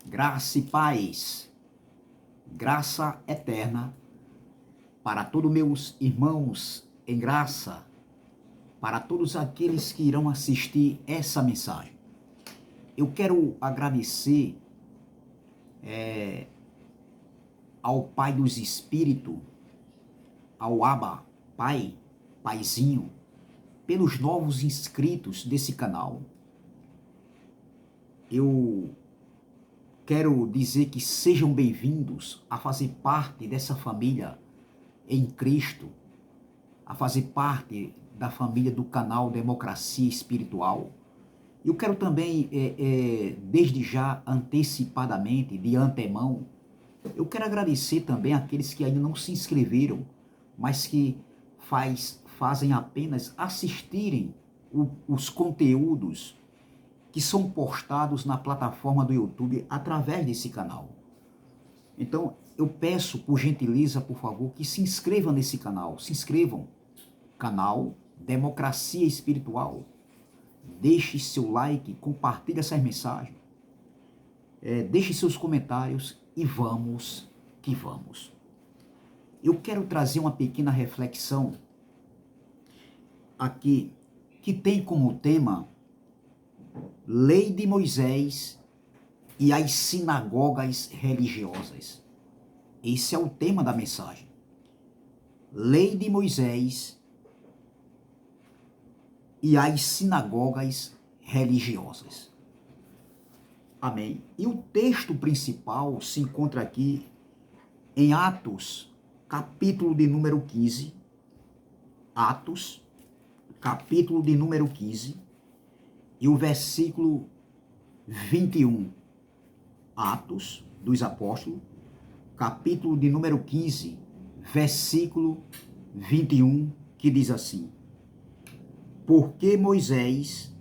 Graça e paz, graça eterna para todos meus irmãos em graça, para todos aqueles que irão assistir essa mensagem. Eu quero agradecer ao Pai dos Espíritos, ao Abba, Pai, Paizinho, pelos novos inscritos desse canal. Eu quero dizer que sejam bem-vindos a fazer parte dessa família em Cristo, a fazer parte da família do canal Democracia Espiritual. Eu quero também, desde já, antecipadamente, de antemão, eu quero agradecer também àqueles que ainda não se inscreveram, mas que fazem apenas assistirem os conteúdos que são postados na plataforma do YouTube através desse canal. Então, eu peço, por gentileza, por favor, que se inscrevam nesse canal. Se inscrevam. Canal Democracia Espiritual. Deixe seu like, compartilhe essas mensagens. Deixe seus comentários e vamos que vamos. Eu quero trazer uma pequena reflexão aqui, que tem como tema Lei de Moisés e as sinagogas religiosas. Esse é o tema da mensagem. Lei de Moisés e as sinagogas religiosas. Amém. E o texto principal se encontra aqui em Atos, capítulo de número 15. Atos, capítulo de número 15. E o versículo 21, Atos dos Apóstolos, capítulo de número 15, versículo 21, que diz assim: porque Moisés,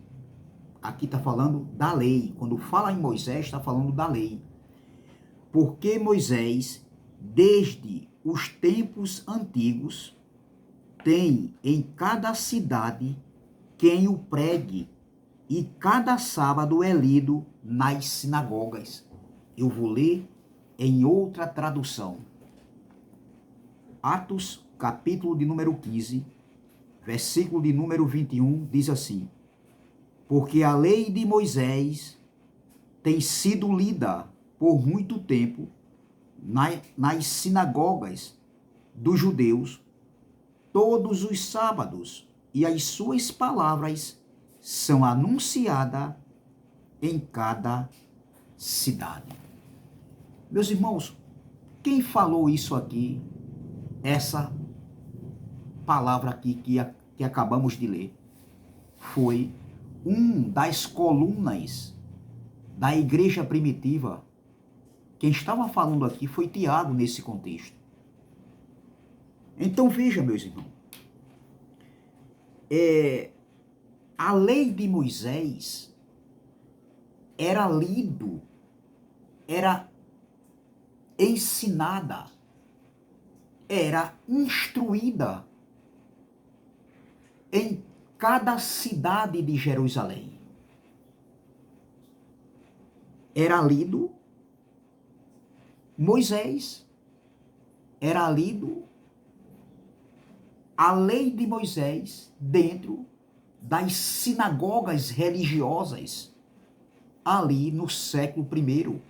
aqui está falando da lei, quando fala em Moisés, está falando da lei. Porque Moisés, desde os tempos antigos, tem em cada cidade quem o pregue, e cada sábado é lido nas sinagogas. Eu vou ler em outra tradução. Atos, capítulo de número 15, versículo de número 21, diz assim: porque a lei de Moisés tem sido lida por muito tempo nas sinagogas dos judeus todos os sábados, e as suas palavras são anunciadas em cada cidade. Meus irmãos, quem falou isso aqui, essa palavra aqui que acabamos de ler, foi um das colunas da igreja primitiva. Quem estava falando aqui foi Tiago nesse contexto. Então veja, meus irmãos, a lei de Moisés era lido, era ensinada, era instruída em cada cidade de Jerusalém. Era lido Moisés, era lido a lei de Moisés dentro das sinagogas religiosas ali no século I,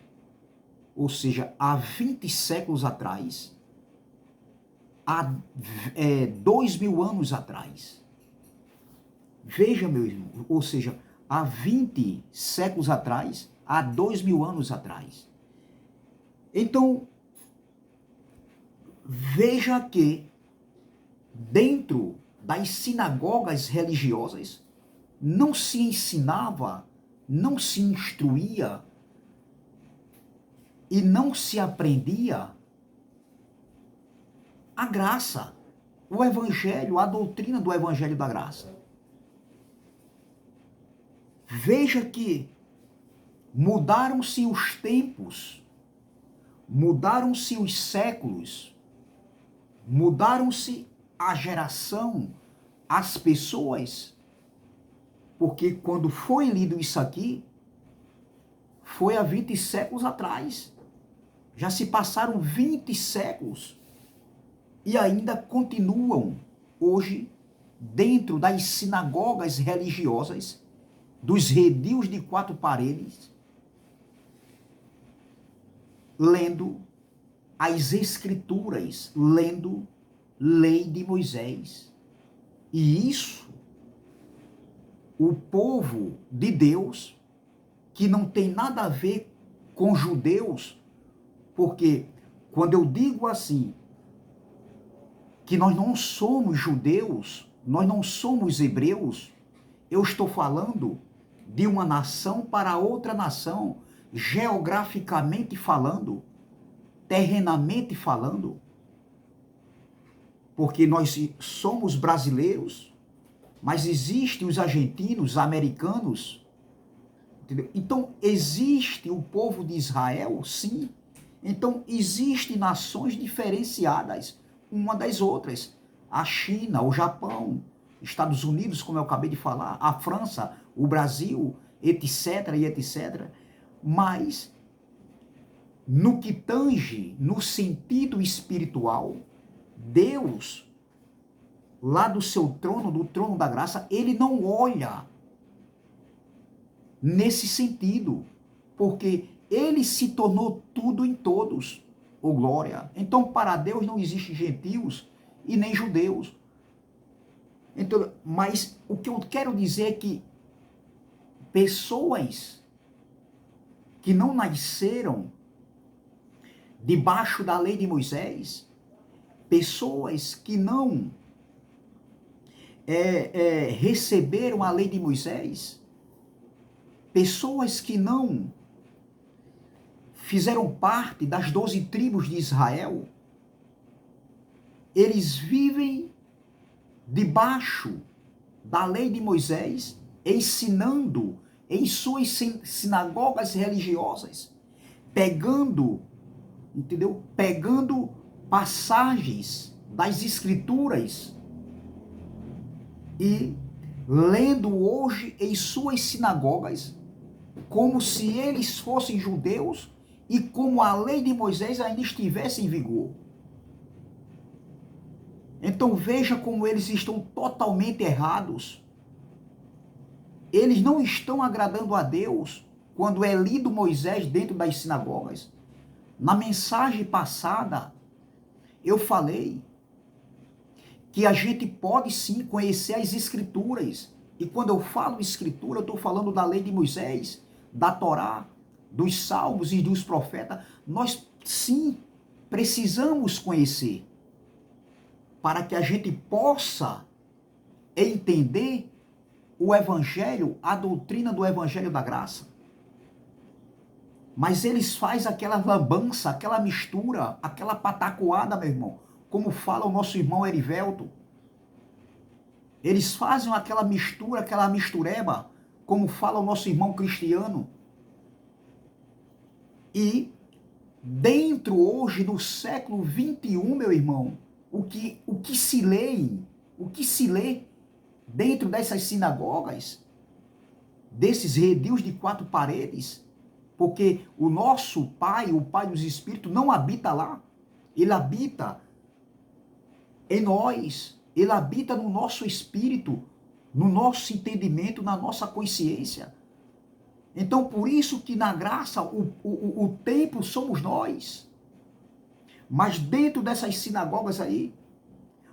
ou seja, há 20 séculos atrás, há 2000 anos atrás. Veja, meu irmão, ou seja, há 20 séculos atrás, há 2000 anos atrás. Então, veja que dentro das sinagogas religiosas não se ensinava, não se instruía e não se aprendia a graça, o evangelho, a doutrina do evangelho da graça. Veja que mudaram-se os tempos, mudaram-se os séculos, mudaram-se a geração, as pessoas, porque quando foi lido isso aqui, foi há 20 séculos atrás. Já se passaram 20 séculos e ainda continuam hoje dentro das sinagogas religiosas, dos redios de 4 paredes, lendo as escrituras, lendo lei de Moisés. E isso, o povo de Deus, que não tem nada a ver com judeus, porque quando eu digo assim, que nós não somos judeus, nós não somos hebreus, eu estou falando de uma nação para outra nação, geograficamente falando, terrenamente falando, porque nós somos brasileiros, mas existem os argentinos, americanos, entendeu? Então, existe o povo de Israel, sim. Então, existem nações diferenciadas uma das outras. A China, o Japão, Estados Unidos, como eu acabei de falar, a França, o Brasil, etc, e etc. Mas, no que tange, no sentido espiritual, Deus, lá do seu trono, do trono da graça, ele não olha nesse sentido, porque ele se tornou tudo em todos, ô glória. Então, para Deus não existe gentios e nem judeus. Então, mas o que eu quero dizer é que pessoas que não nasceram debaixo da lei de Moisés, pessoas que não receberam a lei de Moisés, pessoas que não fizeram parte das 12 tribos de Israel, eles vivem debaixo da lei de Moisés, ensinando em suas sinagogas religiosas, pegando, entendeu? Pegando passagens das escrituras e lendo hoje em suas sinagogas, como se eles fossem judeus e como a lei de Moisés ainda estivesse em vigor. Então veja como eles estão totalmente errados. Eles não estão agradando a Deus quando é lido Moisés dentro das sinagogas. Na mensagem passada, eu falei que a gente pode sim conhecer as escrituras. E quando eu falo escritura, eu estou falando da lei de Moisés, da Torá, dos salmos e dos profetas. Nós sim precisamos conhecer para que a gente possa entender o evangelho, a doutrina do evangelho da graça. Mas eles fazem aquela lambança, aquela mistura, aquela patacoada, meu irmão, como fala o nosso irmão Erivelto. Eles fazem aquela mistura, aquela mistureba, como fala o nosso irmão Cristiano. E dentro hoje do século 21, meu irmão, o que se lê dentro dessas sinagogas, desses redios de 4 paredes, porque o nosso Pai, o Pai dos Espíritos, não habita lá. Ele habita em nós. Ele habita no nosso espírito, no nosso entendimento, na nossa consciência. Então, por isso que na graça, o templo somos nós. Mas dentro dessas sinagogas aí,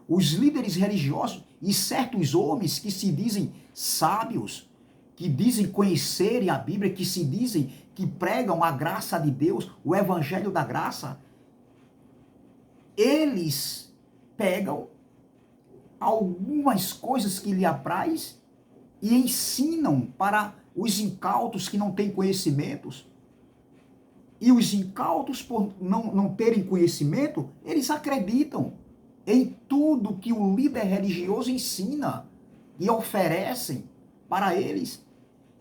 os líderes religiosos e certos homens que se dizem sábios, que dizem conhecerem a Bíblia, que se dizem que pregam a graça de Deus, o evangelho da graça, eles pegam algumas coisas que lhe apraz e ensinam para os incautos que não têm conhecimentos. E os incautos, por não terem conhecimento, eles acreditam em tudo que o líder religioso ensina e oferecem para eles.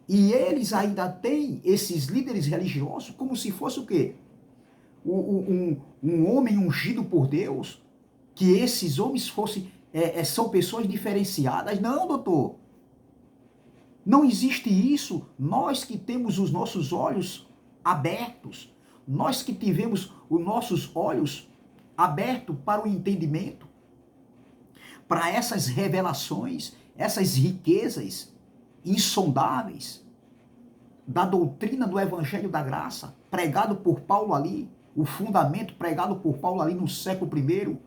E eles ainda têm esses líderes religiosos como se fosse o quê? Um homem ungido por Deus, que esses homens fossem, são pessoas diferenciadas. Não, doutor. Não existe isso. Nós que temos os nossos olhos abertos, nós que tivemos os nossos olhos abertos para o entendimento, para essas revelações, essas riquezas insondáveis da doutrina do Evangelho da Graça, pregado por Paulo ali, o fundamento pregado por Paulo ali no século I,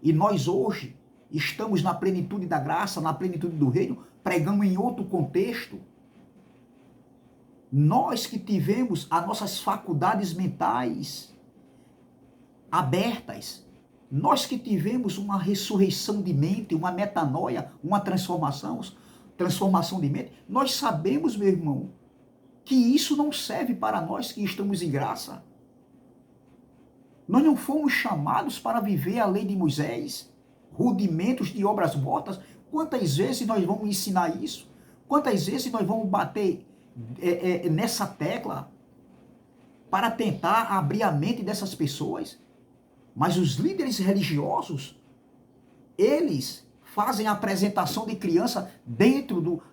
e nós hoje estamos na plenitude da graça, na plenitude do reino, pregando em outro contexto. Nós que tivemos as nossas faculdades mentais abertas, nós que tivemos uma ressurreição de mente, uma metanoia, uma transformação de mente, nós sabemos, meu irmão, que isso não serve para nós que estamos em graça. Nós não fomos chamados para viver a lei de Moisés, rudimentos de obras mortas. Quantas vezes nós vamos ensinar isso? Quantas vezes nós vamos bater nessa tecla para tentar abrir a mente dessas pessoas? Mas os líderes religiosos, eles fazem a apresentação de criança dentro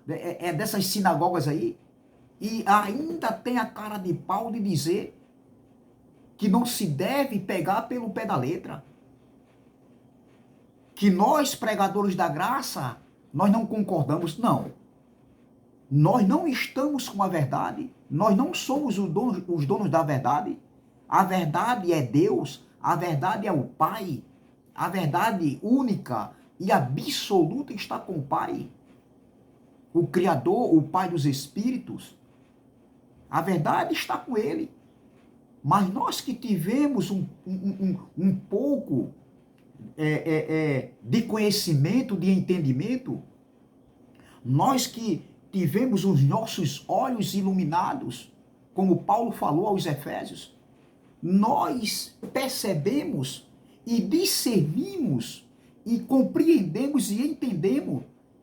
dessas sinagogas aí e ainda tem a cara de pau de dizer que não se deve pegar pelo pé da letra. Que nós, pregadores da graça, nós não concordamos. Não. Nós não estamos com a verdade. Nós não somos os donos da verdade. A verdade é Deus. A verdade é o Pai. A verdade única e absoluta está com o Pai. O Criador, o Pai dos Espíritos. A verdade está com Ele. Mas nós que tivemos um pouco de conhecimento, de entendimento, nós que tivemos os nossos olhos iluminados, como Paulo falou aos Efésios, nós percebemos e discernimos e compreendemos e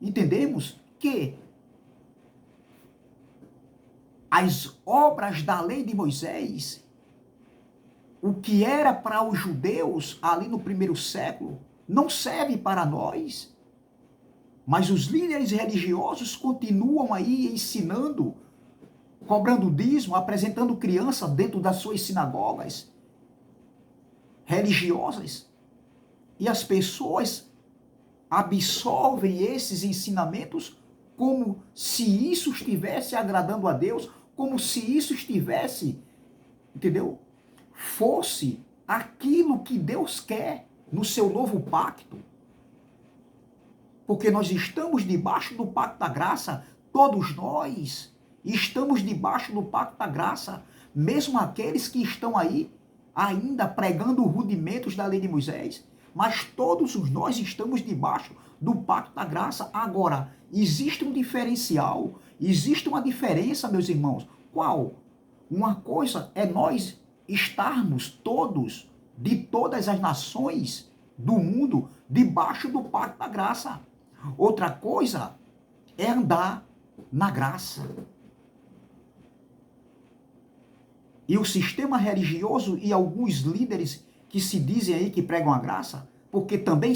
entendemos que as obras da lei de Moisés, o que era para os judeus ali no primeiro século, não serve para nós. Mas os líderes religiosos continuam aí ensinando, cobrando dízimo, apresentando criança dentro das suas sinagogas religiosas. E as pessoas absorvem esses ensinamentos como se isso estivesse agradando a Deus, como se isso estivesse, entendeu? Fosse aquilo que Deus quer no seu novo pacto. Porque nós estamos debaixo do pacto da graça, todos nós estamos debaixo do pacto da graça, mesmo aqueles que estão aí ainda pregando rudimentos da lei de Moisés, mas todos nós estamos debaixo do pacto da graça. Agora, existe um diferencial, existe uma diferença, meus irmãos. Qual? Uma coisa é nós estarmos todos, de todas as nações do mundo, debaixo do pacto da graça. Outra coisa é andar na graça. E o sistema religioso e alguns líderes que se dizem aí que pregam a graça, porque também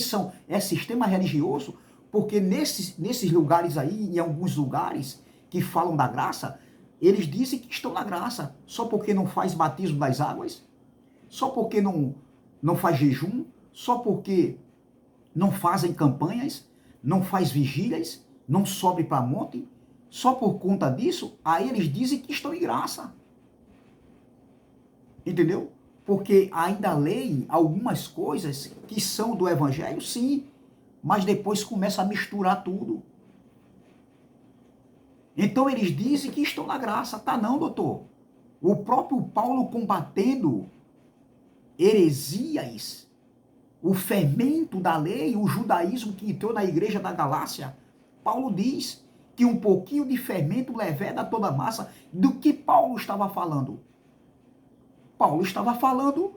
é sistema religioso, porque nesses lugares aí, em alguns lugares que falam da graça, eles dizem que estão na graça, só porque não faz batismo das águas, só porque não faz jejum, só porque não fazem campanhas, não faz vigílias, não sobe para monte, só por conta disso, aí eles dizem que estão em graça. Entendeu? Porque ainda leem algumas coisas que são do Evangelho, sim, mas depois começa a misturar tudo. Então eles dizem que estão na graça. Tá não, doutor. O próprio Paulo combatendo heresias, o fermento da lei, o judaísmo que entrou na igreja da Galácia, Paulo diz que um pouquinho de fermento leveda toda a massa. Do que Paulo estava falando? Paulo estava falando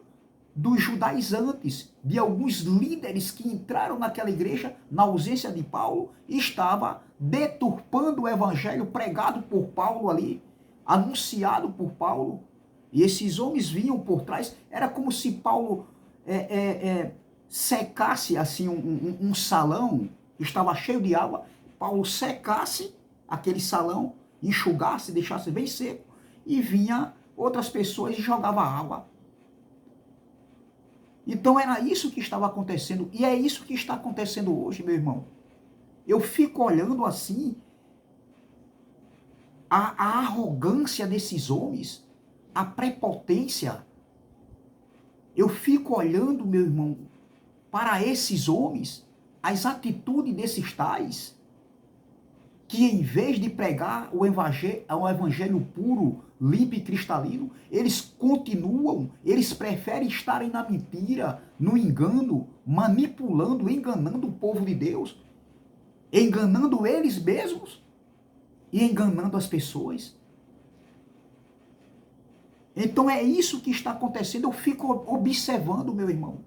dos judaizantes, de alguns líderes que entraram naquela igreja na ausência de Paulo e estava deturpando o evangelho pregado por Paulo ali, anunciado por Paulo. E esses homens vinham por trás, era como se Paulo secasse assim um salão, estava cheio de água, Paulo secasse aquele salão, enxugasse, deixasse bem seco, e vinha outras pessoas e jogava água. Então era isso que estava acontecendo, e é isso que está acontecendo hoje, meu irmão. Eu fico olhando assim, a arrogância desses homens, a prepotência. Eu fico olhando, meu irmão, para esses homens, as atitudes desses tais, que em vez de pregar o evangelho puro, limpo e cristalino, eles continuam, eles preferem estarem na mentira, no engano, manipulando, enganando o povo de Deus, enganando eles mesmos e enganando as pessoas. Então é isso que está acontecendo. Eu fico observando, meu irmão,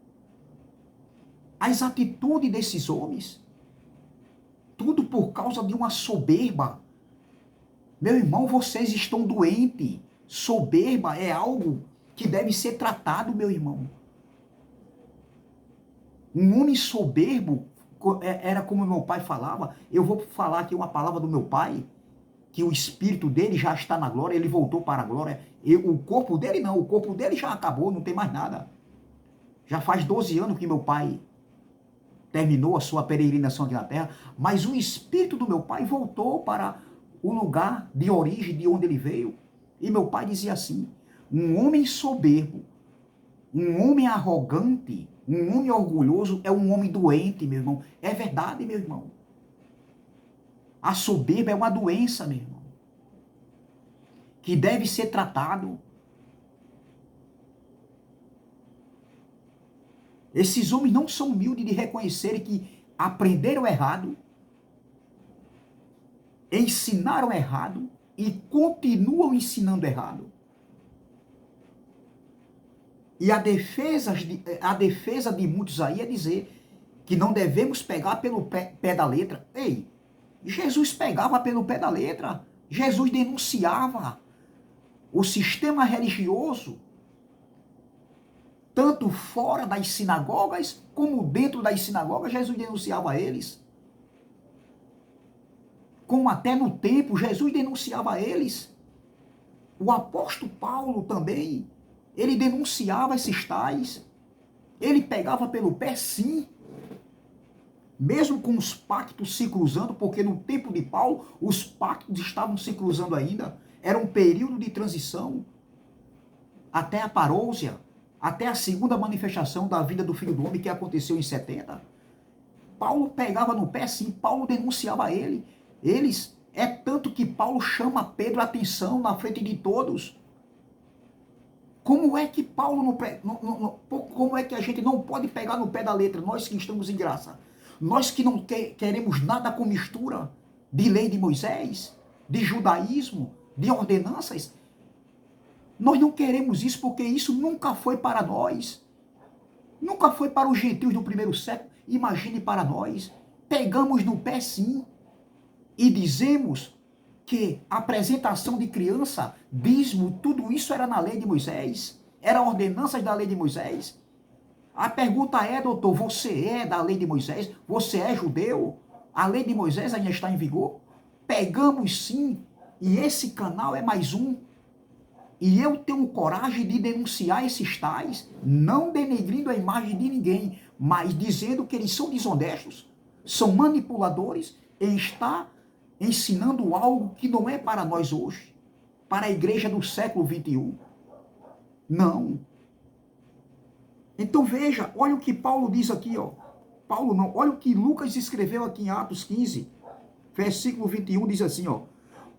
as atitudes desses homens, tudo por causa de uma soberba. Meu irmão, vocês estão doentes. Soberba é algo que deve ser tratado, meu irmão. Um homem soberbo, era como meu pai falava. Eu vou falar aqui uma palavra do meu pai, que o espírito dele já está na glória, ele voltou para a glória. O corpo dele não, o corpo dele já acabou, não tem mais nada. Já faz 12 anos que meu pai terminou a sua peregrinação aqui na terra, mas o espírito do meu pai voltou para o lugar de origem, de onde ele veio. E meu pai dizia assim: um homem soberbo, um homem arrogante, um homem orgulhoso é um homem doente, meu irmão. É verdade, meu irmão. A soberba é uma doença, meu irmão, que deve ser tratado. Esses homens não são humildes de reconhecerem que aprenderam errado, ensinaram errado e continuam ensinando errado. E a defesa de muitos aí é dizer que não devemos pegar pelo pé da letra. Ei, Jesus pegava pelo pé da letra. Jesus denunciava o sistema religioso, tanto fora das sinagogas como dentro das sinagogas. Jesus denunciava eles. Como até no templo, Jesus denunciava eles. O apóstolo Paulo também, ele denunciava esses tais. Ele pegava pelo pé, sim. Mesmo com os pactos se cruzando, porque no tempo de Paulo, os pactos estavam se cruzando ainda. Era um período de transição até a parousia, até a segunda manifestação da vida do Filho do Homem, que aconteceu em 70. Paulo pegava no pé, sim. Paulo denunciava eles. É tanto que Paulo chama Pedro a atenção na frente de todos. Como é que Paulo como é que a gente não pode pegar no pé da letra, nós que estamos em graça? Nós que não queremos nada com mistura de lei de Moisés, de judaísmo, de ordenanças. Nós não queremos isso porque isso nunca foi para nós. Nunca foi para os gentios do primeiro século. Imagine para nós. Pegamos no pé, sim. E dizemos que a apresentação de criança, dízimo, tudo isso era na lei de Moisés. Era ordenanças da lei de Moisés. A pergunta é, doutor, você é da lei de Moisés? Você é judeu? A lei de Moisés ainda está em vigor? Pegamos sim, e esse canal é mais um. E eu tenho coragem de denunciar esses tais, não denegrindo a imagem de ninguém, mas dizendo que eles são desonestos, são manipuladores e está ensinando algo que não é para nós hoje, para a igreja do século 21. Não. Então veja, olha o que Paulo diz aqui, ó. Paulo não, olha o que Lucas escreveu aqui em Atos 15, versículo 21, diz assim, ó.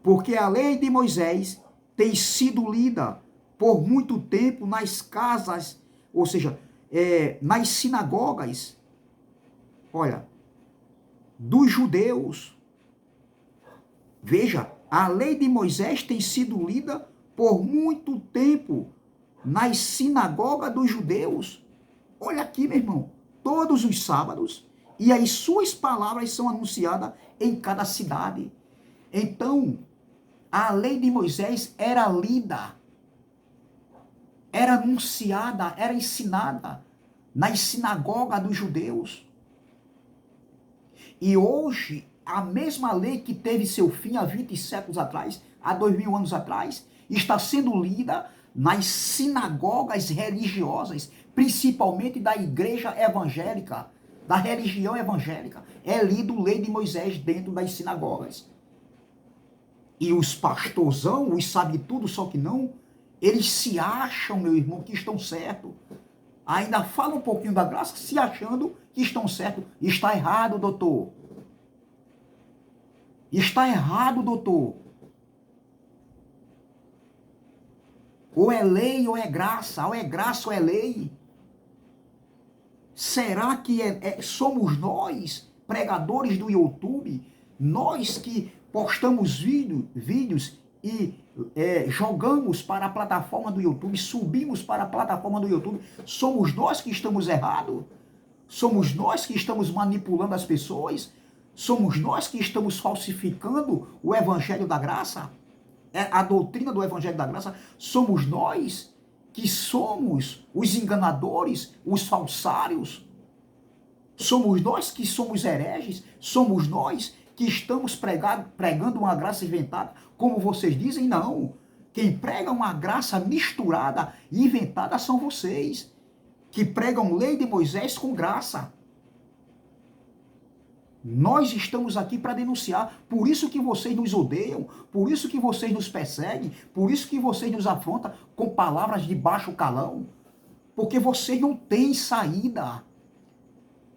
Porque a lei de Moisés tem sido lida por muito tempo nas casas, ou seja, nas sinagogas, olha, dos judeus. Veja, a lei de Moisés tem sido lida por muito tempo nas sinagogas dos judeus. Olha aqui, meu irmão, todos os sábados, e as suas palavras são anunciadas em cada cidade. Então, a lei de Moisés era lida, era anunciada, era ensinada nas sinagogas dos judeus. E hoje, a mesma lei que teve seu fim há 20 séculos atrás, há 2000 anos atrás, está sendo lida nas sinagogas religiosas, principalmente da igreja evangélica, da religião evangélica. É lido lei de Moisés dentro das sinagogas. E os pastorzão, os sabe tudo, só que não, eles se acham, meu irmão, que estão certos. Ainda falam um pouquinho da graça, se achando que estão certos. Está errado, doutor. Está errado, doutor. Ou é lei ou é graça, ou é graça ou é lei. Será que somos nós, pregadores do YouTube, nós que postamos vídeos e jogamos para a plataforma do YouTube, subimos para a plataforma do YouTube, somos nós que estamos errados? Somos nós que estamos manipulando as pessoas? Somos nós que estamos falsificando o Evangelho da Graça? A doutrina do Evangelho da Graça? Somos nós que somos os enganadores, os falsários? Somos nós que somos hereges? Somos nós que estamos pregando uma graça inventada? Como vocês dizem, não. Quem prega uma graça misturada e inventada são vocês, que pregam lei de Moisés com graça. Nós estamos aqui para denunciar, por isso que vocês nos odeiam, por isso que vocês nos perseguem, por isso que vocês nos afrontam com palavras de baixo calão, porque vocês não têm saída,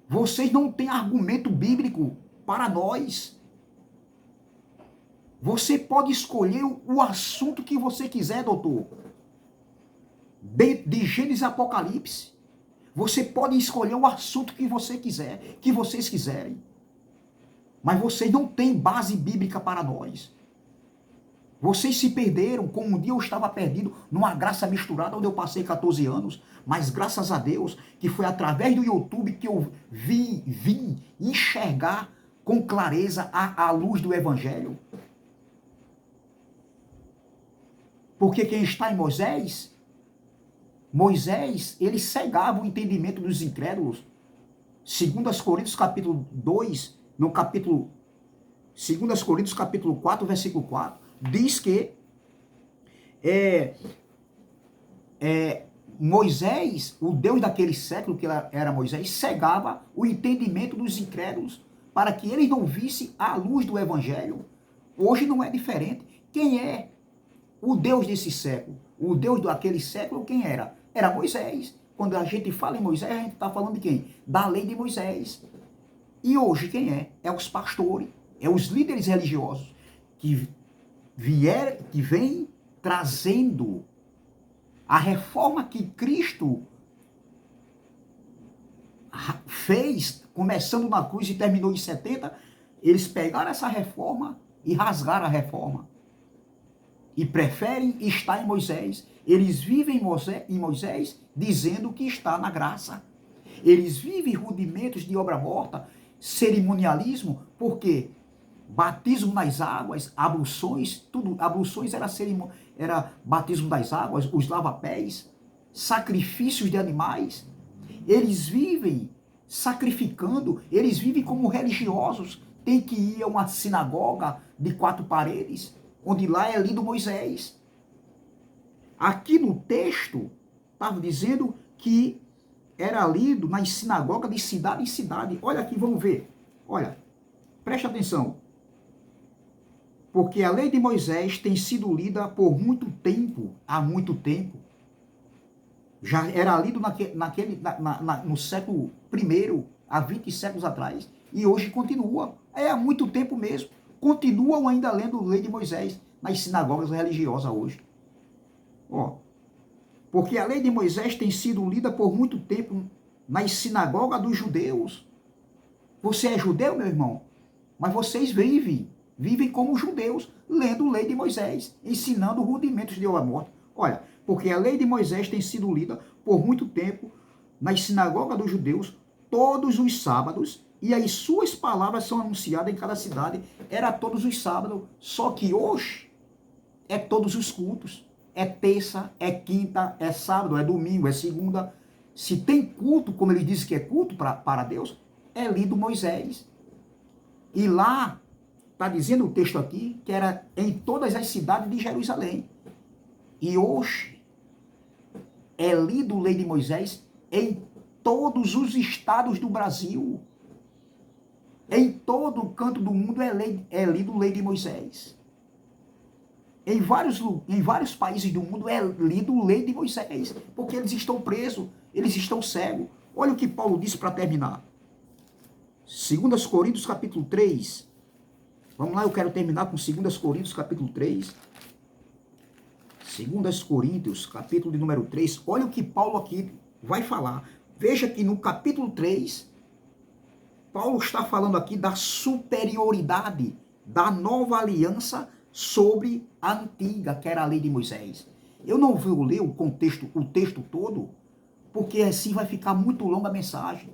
vocês não têm argumento bíblico para nós. Você pode escolher o assunto que você quiser, doutor, de Gênesis a Apocalipse. Você pode escolher o assunto que você quiser, que vocês quiserem. Mas vocês não têm base bíblica para nós. Vocês se perderam, como um dia eu estava perdido numa graça misturada, onde eu passei 14 anos. Mas graças a Deus, que foi através do YouTube que eu vim enxergar com clareza a luz do Evangelho. Porque quem está em Moisés, ele cegava o entendimento dos incrédulos. 2 Coríntios capítulo 2, no capítulo 2 Coríntios capítulo 4, versículo 4, diz que Moisés, o Deus daquele século que era Moisés, cegava o entendimento dos incrédulos para que eles não vissem a luz do Evangelho. Hoje não é diferente. Quem é o Deus desse século? O Deus daquele século, quem era? Era Moisés. Quando a gente fala em Moisés, a gente está falando de quem? Da lei de Moisés. E hoje quem é? É os pastores, é os líderes religiosos que vêm trazendo a reforma que Cristo fez, começando na cruz e terminou em 70, eles pegaram essa reforma e rasgaram a reforma. E preferem estar em Moisés. Eles vivem em Moisés dizendo que está na graça. Eles vivem rudimentos de obra morta, cerimonialismo, porque batismo nas águas, abluções, tudo, abluções era batismo das águas, os lavapés, sacrifícios de animais. Eles vivem sacrificando, eles vivem como religiosos, tem que ir a uma sinagoga de 4 paredes, onde lá é lido Moisés. Aqui no texto, estava dizendo que era lido nas sinagogas de cidade em cidade. Olha aqui, vamos ver. Olha, preste atenção. Porque a lei de Moisés tem sido lida por muito tempo, há muito tempo. Já era lido no século I, há 20 séculos atrás. E hoje continua. É há muito tempo mesmo. Continuam ainda lendo a lei de Moisés nas sinagogas religiosas hoje. Ó, porque a lei de Moisés tem sido lida por muito tempo nas sinagogas dos judeus. Você é judeu, meu irmão? Mas vocês vivem como judeus, lendo a lei de Moisés, ensinando rudimentos de obra morta. Olha, porque a lei de Moisés tem sido lida por muito tempo nas sinagogas dos judeus, todos os sábados, e as suas palavras são anunciadas em cada cidade. Era todos os sábados, só que hoje é todos os cultos. É terça, é quinta, é sábado, é domingo, é segunda. Se tem culto, como ele disse que é culto para Deus, é lido Moisés. E lá, está dizendo o texto aqui, que era em todas as cidades de Jerusalém. E hoje, é lido Lei de Moisés em todos os estados do Brasil. Em todo canto do mundo é lido Lei de Moisés. Em vários países do mundo é lido Lei de Moisés, porque eles estão presos, eles estão cegos. Olha o que Paulo disse para terminar. 2 Coríntios capítulo 3. Vamos lá, eu quero terminar com 2 Coríntios capítulo 3. 2 Coríntios capítulo de número 3. Olha o que Paulo aqui vai falar. Veja que no capítulo 3, Paulo está falando aqui da superioridade da nova aliança sobre a antiga, que era a lei de Moisés. Eu não vou ler o texto todo, porque assim vai ficar muito longa a mensagem.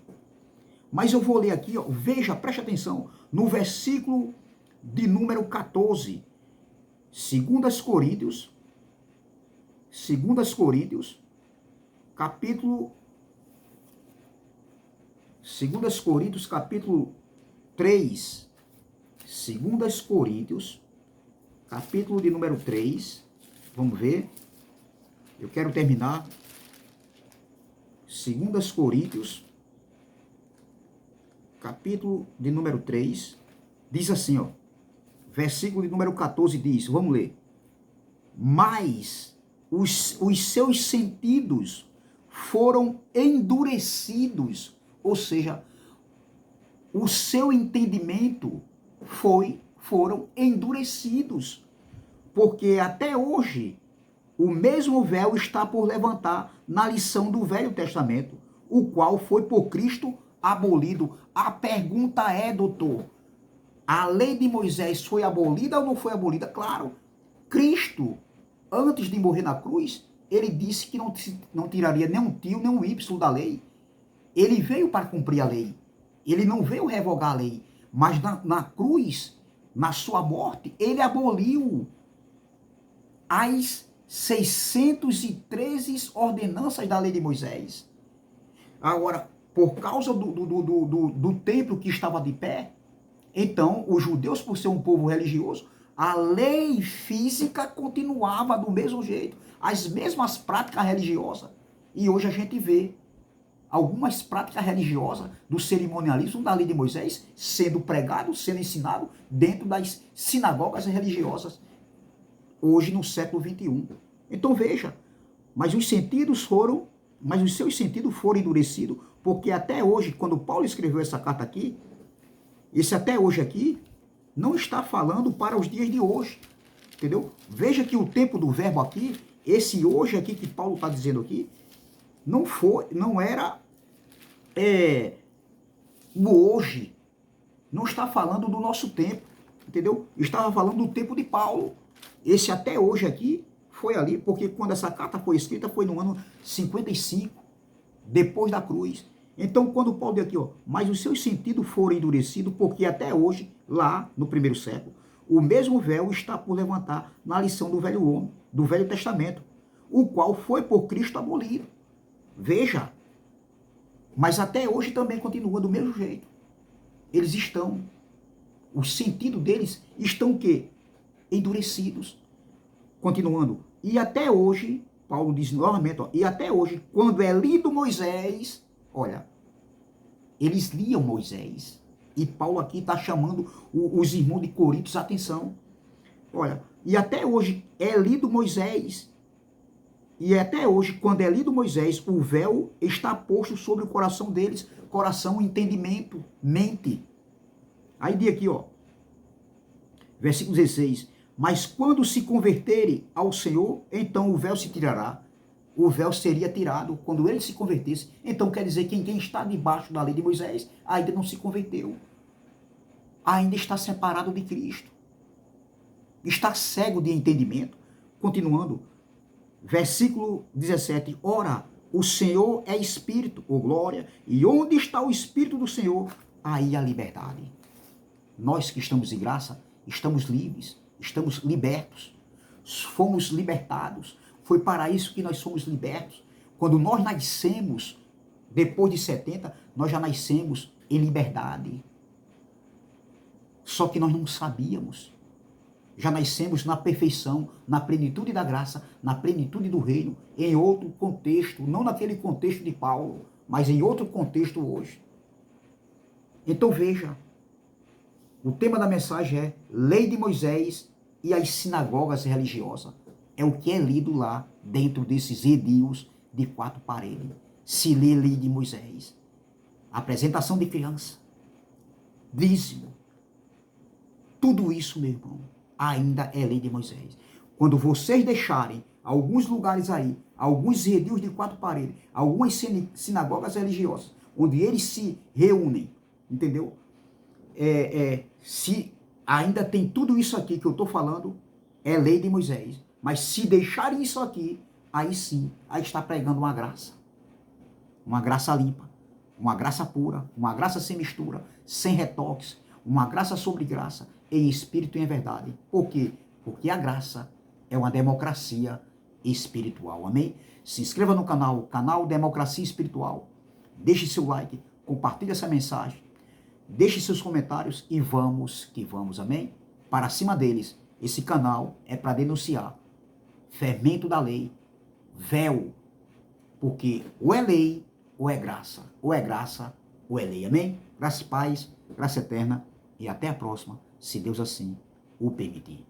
Mas eu vou ler aqui, ó, veja, preste atenção, no versículo de número 14, 2 Coríntios, capítulo 2 Coríntios, capítulo 3, 2 Coríntios, capítulo de número 3, vamos ver, eu quero terminar, 2 Coríntios, capítulo de número 3, diz assim, ó, versículo de número 14 diz, vamos ler, mas os seus sentidos foram endurecidos, ou seja, o seu entendimento foram endurecidos, porque até hoje o mesmo véu está por levantar na lição do Velho Testamento, o qual foi por Cristo abolido. A pergunta é, doutor, a lei de Moisés foi abolida ou não foi abolida? Claro, Cristo, antes de morrer na cruz, ele disse que não tiraria nem um tio, nem um Y da lei. Ele veio para cumprir a lei. Ele não veio revogar a lei. Mas na cruz, na sua morte, ele aboliu as 613 ordenanças da lei de Moisés. Agora, por causa do templo que estava de pé, então, os judeus, por ser um povo religioso, a lei física continuava do mesmo jeito, as mesmas práticas religiosas. E hoje a gente vê algumas práticas religiosas do cerimonialismo da lei de Moisés sendo pregado, sendo ensinado dentro das sinagogas religiosas, hoje no século 21. Então veja, mas os seus sentidos foram endurecidos, porque até hoje, quando Paulo escreveu essa carta aqui, esse até hoje aqui não está falando para os dias de hoje, entendeu? Veja que o tempo do verbo aqui, esse hoje aqui que Paulo está dizendo aqui, não era o hoje, não está falando do nosso tempo, entendeu? Estava falando do tempo de Paulo. Esse até hoje aqui foi ali, porque quando essa carta foi escrita foi no ano 55, depois da cruz. Então, quando Paulo diz aqui, ó, mas os seus sentidos foram endurecidos, porque até hoje, lá no primeiro século, o mesmo véu está por levantar na lição do velho homem, do Velho Testamento, o qual foi por Cristo abolido. Veja, mas até hoje também continua do mesmo jeito. Eles estão, o sentido deles estão o quê? Endurecidos. Continuando, e até hoje, Paulo diz novamente, ó, e até hoje, quando é lido Moisés, olha, eles liam Moisés. E Paulo aqui está chamando os irmãos de Coríntios a atenção. Olha, e até hoje é lido Moisés. E até hoje, quando é lido Moisés, o véu está posto sobre o coração deles. Coração, entendimento, mente. Aí diz aqui, ó, versículo 16. Mas quando se converterem ao Senhor, então o véu se tirará. O véu seria tirado quando ele se convertesse. Então quer dizer que quem está debaixo da lei de Moisés ainda não se converteu. Ainda está separado de Cristo. Está cego de entendimento. Continuando. Versículo 17. Ora, o Senhor é Espírito, ou glória, e onde está o Espírito do Senhor, aí a liberdade. Nós que estamos em graça, estamos livres, estamos libertos, fomos libertados. Foi para isso que nós somos libertos. Quando nós nascemos, depois de 70, nós já nascemos em liberdade. Só que nós não sabíamos. já nascemos na perfeição, na plenitude da graça, na plenitude do reino, em outro contexto, não naquele contexto de Paulo, mas em outro contexto hoje. Então veja, o tema da mensagem é Lei de Moisés e as sinagogas religiosas. É o que é lido lá dentro desses edios de 4 paredes. Se lê Lei de Moisés, apresentação de criança, dízimo, tudo isso, meu irmão, ainda é Lei de Moisés. Quando vocês deixarem alguns lugares aí, alguns edios de 4 paredes, algumas sinagogas religiosas, onde eles se reúnem, entendeu? Se ainda tem tudo isso aqui que eu estou falando, é Lei de Moisés. Mas se deixarem isso aqui, aí sim, aí está pregando uma graça limpa, uma graça pura, uma graça sem mistura, sem retoques, uma graça sobre graça, em espírito e em verdade. Por quê? Porque a graça é uma democracia espiritual. Amém? Se inscreva no canal Democracia Espiritual. Deixe seu like, compartilhe essa mensagem, deixe seus comentários e vamos que vamos. Amém? Para cima deles. Esse canal é para denunciar fermento da lei, véu, porque ou é lei ou é graça, ou é graça ou é lei. Amém? Graça e paz, graça eterna e até a próxima, se Deus assim o permitir.